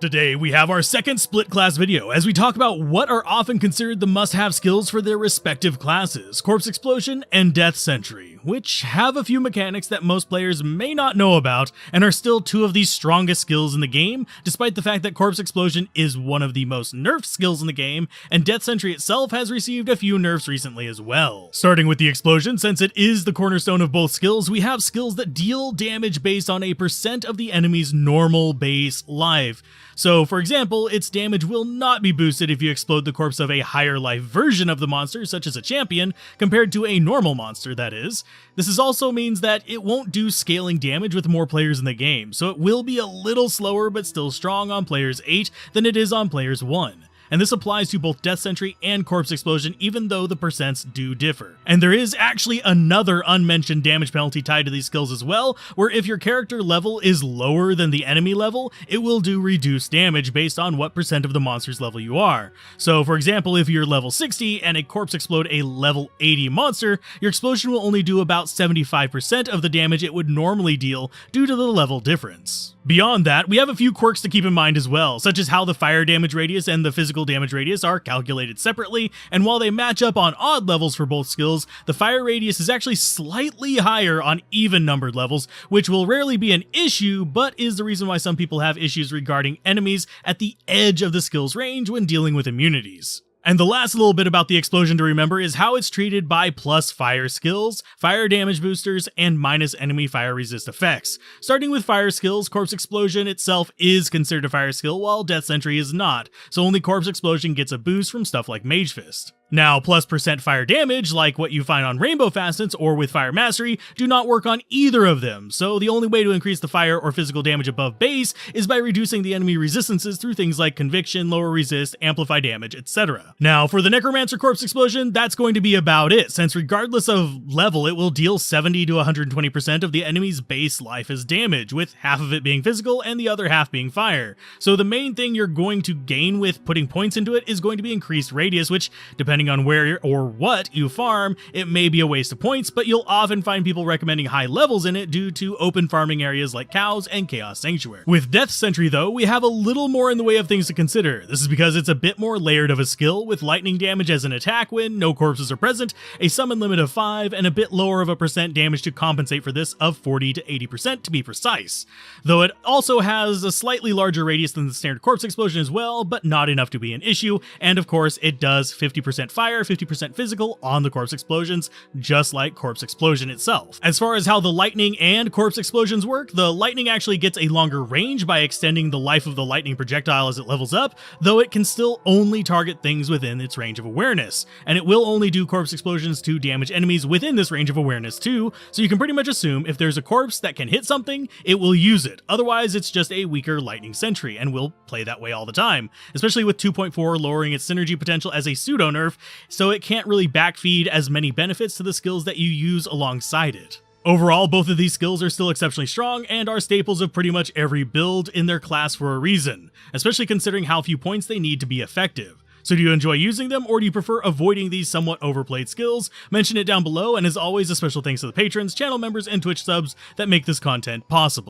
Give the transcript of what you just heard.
Today, we have our second split class video as we talk about what are often considered the must-have skills for their respective classes, Corpse Explosion and DSentry, which have a few mechanics that most players may not know about and are still two of the strongest skills in the game, despite the fact that Corpse Explosion is one of the most nerfed skills in the game, and DSentry itself has received a few nerfs recently as well. Starting with the Explosion, since it is the cornerstone of both skills, we have skills that deal damage based on a percent of the enemy's normal base life. So, for example, its damage will not be boosted if you explode the corpse of a higher life version of the monster, such as a champion, compared to a normal monster, that is. This also means that it won't do scaling damage with more players in the game, so it will be a little slower but still strong on players 8 than it is on players 1. And this applies to both DSentry and Corpse Explosion, even though the percents do differ. And there is actually another unmentioned damage penalty tied to these skills as well, where if your character level is lower than the enemy level, it will do reduced damage based on what percent of the monster's level you are. So for example, if you're level 60 and a corpse explode a level 80 monster, your explosion will only do about 75% of the damage it would normally deal due to the level difference. Beyond that, we have a few quirks to keep in mind as well, such as how the fire damage radius and the physical damage radius are calculated separately, and while they match up on odd levels for both skills, the fire radius is actually slightly higher on even numbered levels, which will rarely be an issue, but is the reason why some people have issues regarding enemies at the edge of the skill's range when dealing with immunities. And the last little bit about the Explosion to remember is how it's treated by plus fire skills, fire damage boosters, and minus enemy fire resist effects. Starting with fire skills, Corpse Explosion itself is considered a fire skill, while DSentry is not, so only Corpse Explosion gets a boost from stuff like Mage Fist. Now, plus percent fire damage, like what you find on Rainbow Facets or with Fire Mastery, do not work on either of them, so the only way to increase the fire or physical damage above base is by reducing the enemy resistances through things like Conviction, Lower Resist, Amplify Damage, etc. Now, for the Necromancer Corpse Explosion, that's going to be about it, since regardless of level, it will deal 70 to 120% of the enemy's base life as damage, with half of it being physical and the other half being fire. So the main thing you're going to gain with putting points into it is going to be increased radius, which, depending on where or what you farm, it may be a waste of points, but you'll often find people recommending high levels in it due to open farming areas like cows and Chaos Sanctuary. With DSentry though, we have a little more in the way of things to consider. This is because it's a bit more layered of a skill, with lightning damage as an attack when no corpses are present, a summon limit of 5, and a bit lower of a percent damage to compensate for this of 40 to 80% to be precise. Though it also has a slightly larger radius than the standard Corpse Explosion as well, but not enough to be an issue, and of course it does 50% fire, 50% physical on the Corpse Explosions, just like Corpse Explosion itself. As far as how the lightning and Corpse Explosions work, the lightning actually gets a longer range by extending the life of the lightning projectile as it levels up, though it can still only target things within its range of awareness, and it will only do Corpse Explosions to damage enemies within this range of awareness too, so you can pretty much assume if there's a corpse that can hit something, it will use it. Otherwise, it's just a weaker lightning sentry, and will play that way all the time, especially with 2.4 lowering its synergy potential as a pseudo nerf, so it can't really backfeed as many benefits to the skills that you use alongside it. Overall, both of these skills are still exceptionally strong and are staples of pretty much every build in their class for a reason, especially considering how few points they need to be effective. So do you enjoy using them, or do you prefer avoiding these somewhat overplayed skills? Mention it down below, and as always, a special thanks to the patrons, channel members, and Twitch subs that make this content possible.